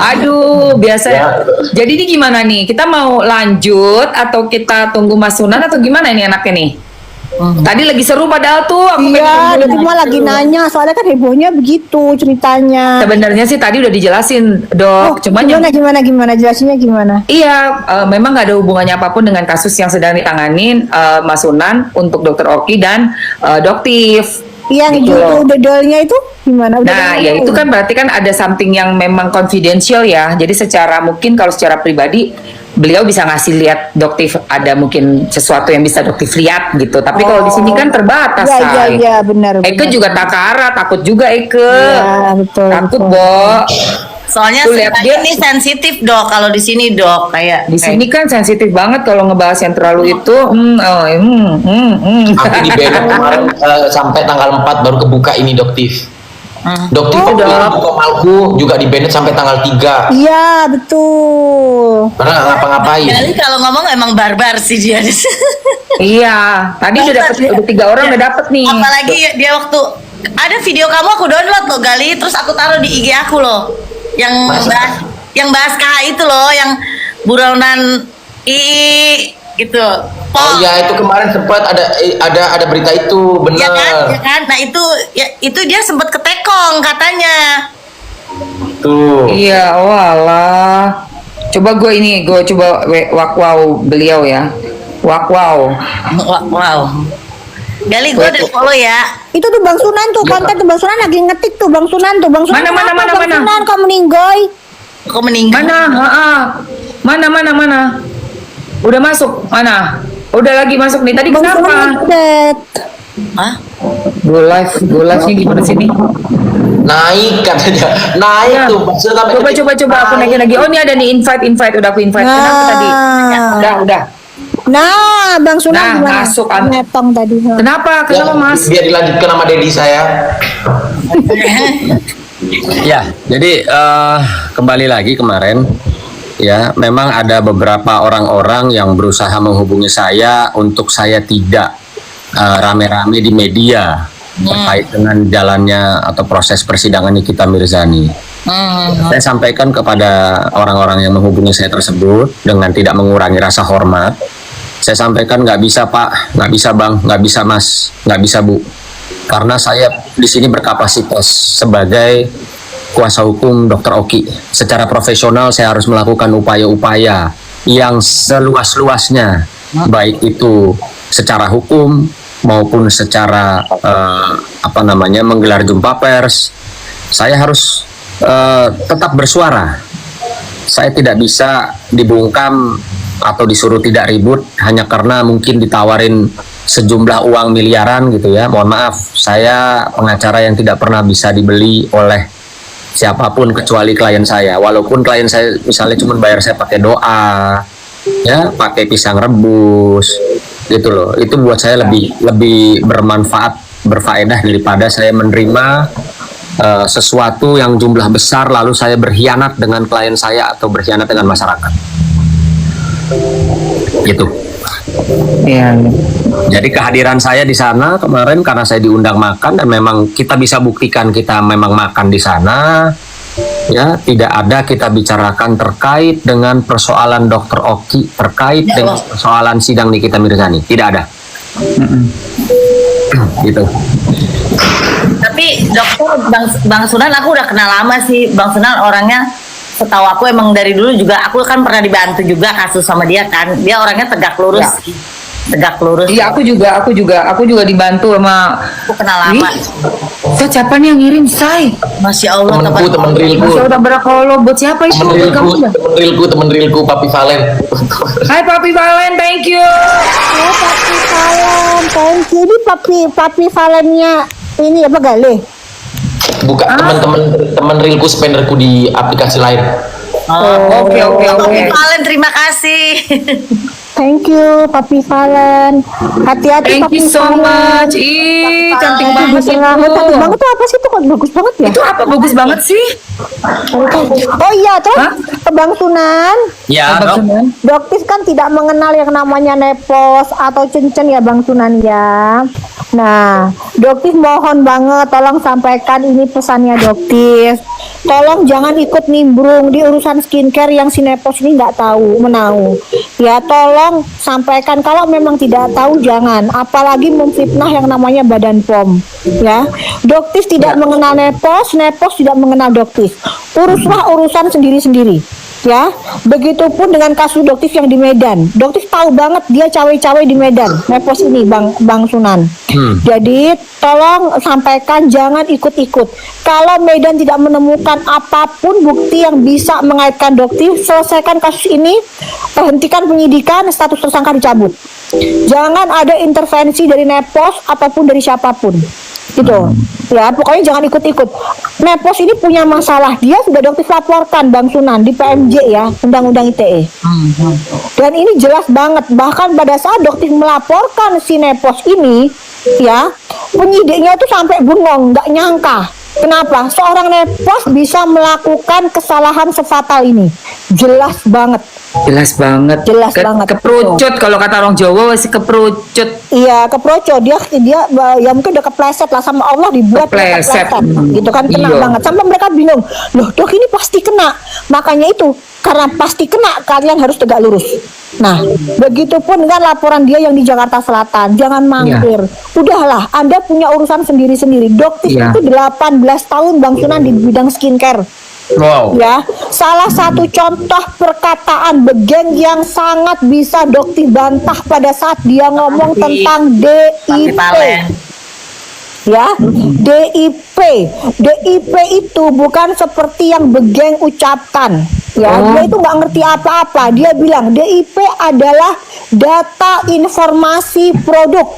Aduh, biasa. Ya. Jadi ini gimana nih? Kita mau lanjut atau kita tunggu Mas Sunan atau gimana ini enaknya nih? Tadi lagi seru padahal tuh. Aku Iya, pengen itu mah lagi nanya, soalnya kan hebohnya begitu ceritanya. Sebenarnya sih tadi udah dijelasin, Dok. Oh, Cuman yang gimana jelasinnya gimana? iya, memang nggak ada hubungannya apapun dengan kasus yang sedang ditanganin Mas Sunan untuk Dokter Oki dan Doktif. Yang Gitu loh. dodolnya itu gimana? Nah, ya itu kan berarti kan ada something yang memang confidential ya. Jadi secara mungkin kalau secara pribadi beliau bisa ngasih lihat Doktif ada mungkin sesuatu yang bisa Doktif lihat gitu. Tapi kalau di sini kan terbatas, Say. Iya, benar. Eke juga takara, takut juga Eke. Iya, betul. Takut, betul. Bo. Soalnya Tuh, lihat dia. ini sensitif, Dok. Kalau di sini, Dok, kayak Di sini kan sensitif banget kalau ngebahas yang terlalu itu. Nanti di banned kemarin sampai tanggal 4 baru kebuka ini Doktif. Doktif udah. buka Maluku juga di banned sampai tanggal 3. Iya, betul. Karena nggak ngapa-ngapain. Jadi kalau ngomong emang barbar sih dia. Iya, tadi udah dapet, udah 3 orang udah dapet nih. Apalagi dia waktu ada video kamu aku download loh, Gali, terus aku taruh di IG aku loh. Yang bahas KH itu loh, yang buronan gitu. Oh iya, itu kemarin sempat ada berita itu, Ya benar. kan? Nah itu dia sempat ketekong katanya. Tuh. Iya, walah. Coba gue coba wakwaw beliau ya. Wakwaw. Wow. Gali, gue udah follow ya. Itu tuh Bang Sunan tuh, konten tuh Bang Sunan lagi ngetik tuh Bang Sunan tuh. Bang Sunan Mana? Bang Sunan kau meninggoy. Kok meninggal? Mana? Udah masuk mana? Udah lagi masuk nih. Tadi Bang kenapa? Sunan update. Hah? Go live-nya gimana sini? Naik katanya. Naik Ya. tuh. Maksudnya sampai Coba aku naikin lagi. Oh, ini ada nih invite. Udah aku invite. Kenapa tadi? Udah. Nah, Bang Sunan Nah, gimana? masuk, Netong tadi. Kenapa Mas? Biar dilanjutkan sama Dedi saya. Ya, jadi kembali lagi kemarin, ya, memang ada beberapa orang-orang yang berusaha menghubungi saya untuk saya tidak rame-rame di media terkait dengan jalannya atau proses persidangan Nikita Mirzani. Saya sampaikan kepada orang-orang yang menghubungi saya tersebut dengan tidak mengurangi rasa hormat. Saya sampaikan nggak bisa Pak, nggak bisa Bang, nggak bisa Mas, nggak bisa Bu. Karena saya di sini berkapasitas sebagai kuasa hukum Dr. Oki. Secara profesional saya harus melakukan upaya-upaya yang seluas-luasnya, baik itu secara hukum maupun secara menggelar jumpa pers. Saya harus tetap bersuara. Saya tidak bisa dibungkam atau disuruh tidak ribut hanya karena mungkin ditawarin sejumlah uang miliaran gitu ya. Mohon maaf, saya pengacara yang tidak pernah bisa dibeli oleh siapapun kecuali klien saya. Walaupun klien saya misalnya cuma bayar saya pakai doa, ya, pakai pisang rebus, gitu loh. Itu buat saya lebih bermanfaat, berfaedah daripada saya menerima sesuatu yang jumlah besar lalu saya berkhianat dengan klien saya atau berkhianat dengan masyarakat. Gitu. Iya. Jadi kehadiran saya di sana kemarin karena saya diundang makan dan memang kita bisa buktikan kita memang makan di sana. Ya, tidak ada kita bicarakan terkait dengan persoalan Dr. Oki, terkait dengan persoalan sidang Nikita Mirzani. Tidak ada. Gitu. Tapi dokter Bang Sunan aku udah kenal lama sih. Bang Sunan orangnya setahu aku emang dari dulu juga aku kan pernah dibantu juga kasus sama dia kan. Dia orangnya tegak lurus. Ya. Tegak lurus. Iya, aku juga dibantu sama. Aku kenal lama. Siapa nih yang ngirim, Say? Masya Allah, Temen rilku. Masya Allah, barakallah. Buat siapa itu? Temen rilku, Papi Valen. Hai Papi Valen, thank you. Oh, Papi Valen, thank you. Ini Papi Valennya ini apa Gale? Buka temen rilku spenderku di aplikasi lain. Oke. Papi Valen, terima kasih. Thank you, Papi Valen. Hati-hati, Thank Papi you so Valen. much. Ih, cantik banget itu. Cantik banget tuh apa sih tuh? Bagus banget ya. Itu apa bagus banget sih? Oh iya, terus Hah? Bang Sunan, Ya, Dok. Doktis kan tidak mengenal yang namanya nepos atau cincin ya Bang Sunan ya. Nah, Doktis mohon banget tolong sampaikan ini pesannya Doktis. tolong jangan ikut nimbrung di urusan skincare yang si Nepos ini nggak tahu menahu. Ya tolong sampaikan kalau memang tidak tahu jangan, apalagi memfitnah yang namanya Badan POM. Ya, Doktif tidak mengenal Nepos, Nepos tidak mengenal Doktif. Uruslah urusan sendiri-sendiri. Ya, begitupun dengan kasus Doktif yang di Medan. Doktif tahu banget dia cawe-cawe di Medan. Nepos ini Bang Sunan. Jadi tolong sampaikan jangan ikut-ikut. Kalau Medan tidak menemukan apapun bukti yang bisa mengaitkan Doktif, selesaikan kasus ini, hentikan penyidikan, status tersangka dicabut. Jangan ada intervensi dari Nepos ataupun dari siapapun. Gitu. Ya, pokoknya jangan ikut-ikut. Nepos ini punya masalah, dia sudah Doktif laporkan Bang Sunan di PMJ ya, Undang-Undang ITE. Dan ini jelas banget, bahkan pada saat Doktif melaporkan si Nepos ini, ya, penyidiknya itu sampai bengong, nggak nyangka. Kenapa? Seorang Nepos bisa melakukan kesalahan sefatal ini. Jelas banget. Jelas banget. Jelas banget. Keperucut kalau kata orang Jawa masih keperucut. Iya, keproco dia ya mungkin udah kepleset lah sama Allah dibuat dia Kepleset. gitu kan, kena Iya. banget sampai mereka bingung, loh Dok ini pasti kena, makanya itu karena pasti kena kalian harus tegak lurus. Nah, begitupun dengan laporan dia yang di Jakarta Selatan, jangan mangkir. Udahlah, Anda punya urusan sendiri-sendiri. Doktif Iya. itu 18 tahun Bang Sunan di bidang skincare. Wow. Ya, salah satu contoh perkataan begeng yang sangat bisa Doktif bantah pada saat dia ngomong tentang Papi DIP. Palen. Ya, DIP itu bukan seperti yang begeng ucapkan. Ya, dia itu nggak ngerti apa-apa. Dia bilang DIP adalah data informasi produk.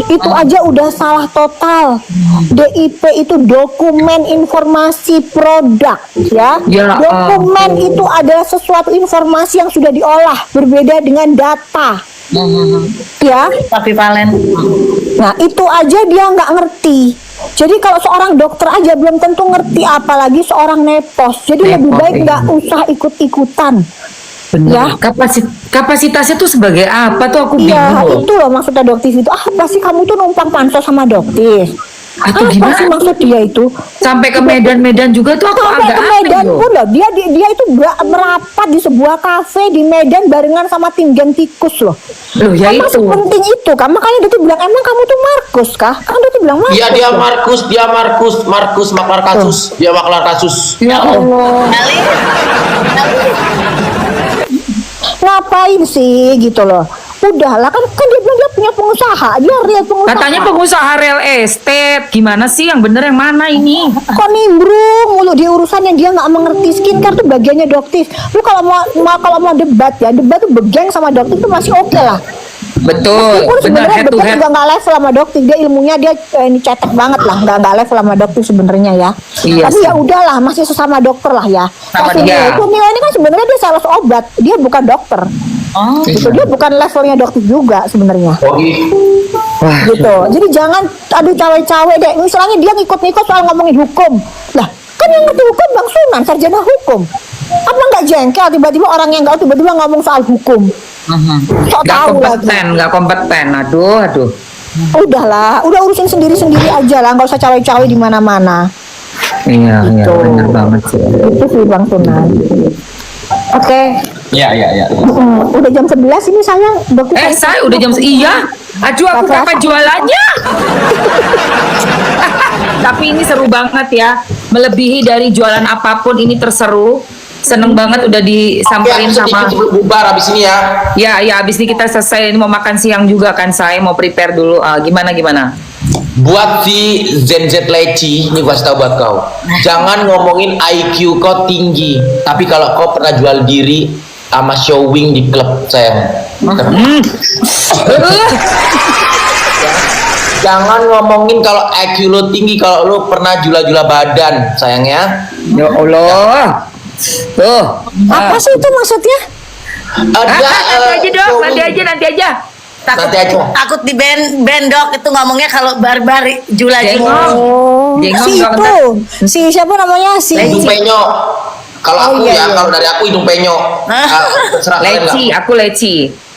Itu aja udah salah total. DIP itu dokumen informasi produk, ya. Ya Dokumen itu adalah sesuatu informasi yang sudah diolah, berbeda dengan data. Ya, Papi Palen. nah itu aja dia nggak ngerti. Jadi kalau seorang dokter aja belum tentu ngerti, apalagi seorang Nepos. Jadi lebih Nepos, baik iya. nggak usah ikut-ikutan. Bener. Ya. Kapasitasnya tuh sebagai apa tuh aku Iya, bingung. itu loh maksudnya Doktif itu. Apa sih kamu tuh numpang pansos sama Doktif? Atau Apa gimana? sih maksud dia itu? Sampai ke Medan juga tuh aku Sampai agak ke aneh Medan loh. pun loh. Dia itu merapat di sebuah kafe di Medan barengan sama tim geng tikus loh. Loh ya Emang itu. sepenting itu kan? Makanya Doktif bilang, emang kamu tuh Markus kah? Kan Doktif bilang Markus. Iya dia loh. Markus maklar kasus, dia maklar kasus. Ya Allah. Kali. Ngapain sih gitu loh. Udahlah kan dia bilang dia punya pengusaha, dia real pengusaha. Katanya pengusaha real estate. Gimana sih yang bener yang mana ini? Kok nimbrung mulu di urusan yang dia nggak mengerti. Skincare tuh bagiannya Doktif. Lu kalau mau debat ya, debat tuh begeng sama Doktif tuh masih oke lah. Betul, Meskipun benar sebenarnya head to begeng head. juga nggak level sama Doktif. Dia ilmunya dia ini cetek banget lah, nggak level sama Doktif sebenarnya ya. Iya Tapi sih. ya udahlah, masih sesama dokter lah ya. Sama dia. Kumio ini kan sebenarnya dia sales obat, dia bukan dokter. Oh. Gitu, dia bukan levelnya Doktif juga sebenarnya. Oh gitu. Wah, Gitu. Jadi jangan aduh cawe-cawe deh. Misalnya dia ngikut-ngikut soal ngomongin hukum. Lah, kan yang ngerti hukum Bang Sunan, sarjana hukum. Apa nggak jengkel tiba-tiba orang yang nggak tiba-tiba ngomong soal hukum? Sok nggak tahu lagi. kompeten, nggak kompeten. Aduh. Udahlah, udah urusin sendiri-sendiri aja lah, nggak usah cawe-cawe di mana-mana. Iya, Gitu. benar banget sih. Itu sih Bang Sunan. Oke, Ya. udah jam 11 ini sayang. Dokter Saya udah jam iya. Aduh, aku Kakak. kapan jualannya? Tapi ini seru banget ya. Melebihi dari jualan apapun ini terseru. Seneng banget udah disamperin Oke, sama. sedikit bubar habis ini ya. Ya, abis ini kita selesai. Ini mau makan siang juga kan saya. Mau prepare dulu. Gimana? Buat si Zen Z Leci, ini gua kasih tau buat kau. Jangan ngomongin IQ kau tinggi, tapi kalau kau pernah jual diri sama showing di klub, sayang. Jangan ngomongin kalau IQ lo tinggi kalau lo pernah jula-jula badan, sayangnya. Ya Allah. Tuh. apa sih itu maksudnya? Ada Nanti aja dong. showing. Nanti aja. Nanti aja. Takut di bendok itu ngomongnya kalau barbar jula-jula. Jengong. Oh, Jengong si dong, itu, si siapa namanya si Hidung penyok. Kalau Oh, aku iya, ya, iya. kalau dari aku hidung penyok. Terserah kalian Leci, nggak? aku leci.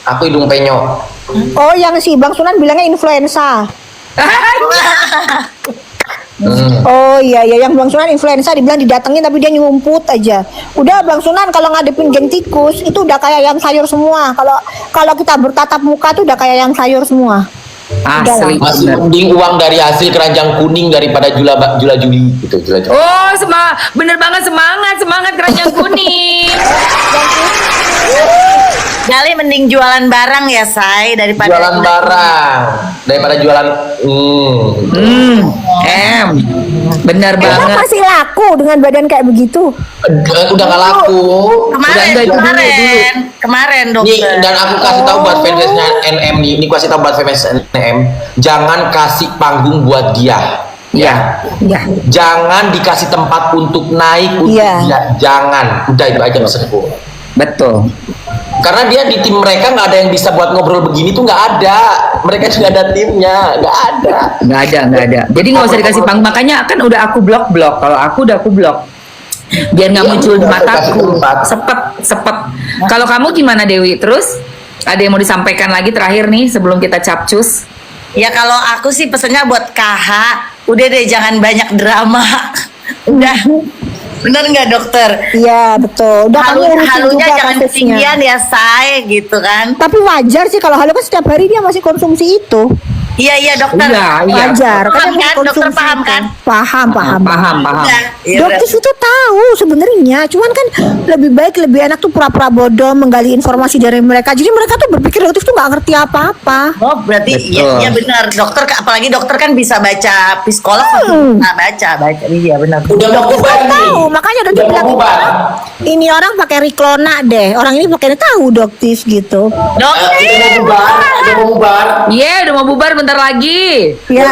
Aku hidung penyok. Oh yang si Bang Sunan bilangnya influenza. Oh iya ya, yang Bang Sunan influenza dibilang didatengin tapi dia nyumput aja. Udah Bang Sunan kalau ngadepin geng tikus itu udah kayak yang sayur semua. Kalau kita bertatap muka tuh udah kayak yang sayur semua. Asli. Masih bener. mending uang dari hasil keranjang kuning daripada jula juli gitu, jula. Oh, bener banget, semangat keranjang kuning. Gali mending jualan barang ya, Say, daripada Jualan barang daripada jualan Bener Emang banget. masih laku dengan badan kayak begitu? udah gak laku. Kemarin Nih, dokter. dan aku kasih tahu buat fansnya NM nih, ini kasih tahu buat fans NM, jangan kasih panggung buat dia. Ya, ya. Jangan dikasih tempat untuk naik untuk Iya. dia, jangan. Udah itu aja pesanku. Betul. Karena dia di tim mereka nggak ada yang bisa buat ngobrol begini tuh, nggak ada. Mereka juga ada timnya, nggak ada. Nggak ada. Jadi nggak usah dikasih panggung. Makanya kan udah aku blok. Kalau aku udah aku blok. Biar nggak Iya, muncul di udah aku kasih mataku. tempat. Sepet. Kalau kamu gimana Dewi? Terus ada yang mau disampaikan lagi terakhir nih sebelum kita capcus? Ya kalau aku sih pesennya buat KH, udah deh jangan banyak drama. Udah. Bener nggak dokter? Iya betul. Udah kamu urusin Halunya juga jangan kasusnya. ketinggian ya, Say, gitu kan. Tapi wajar sih kalau halu kan setiap hari dia masih konsumsi itu. Iya dokter. Iya. Wajar. Paham dia kan? masih Dokter konsumsi paham itu. kan? Paham. Paham. Udah, iya, Dokter itu tahu sebenarnya, cuman kan lebih enak tuh pura-pura bodoh menggali informasi dari mereka. Jadi mereka tuh berpikir dokter tuh nggak ngerti apa-apa. Oh berarti Betul. iya benar dokter, apalagi dokter kan bisa baca psikolog, nah, baca iya benar. Udah mau Dokter bubar kan nih. tahu, makanya dokter Udah bilang mau bubar. ini orang pakai Riklona deh, orang ini pakai tahu dokter gitu. Dokter. Udah mau bubar. Iya, udah mau bubar bentar lagi. Ya,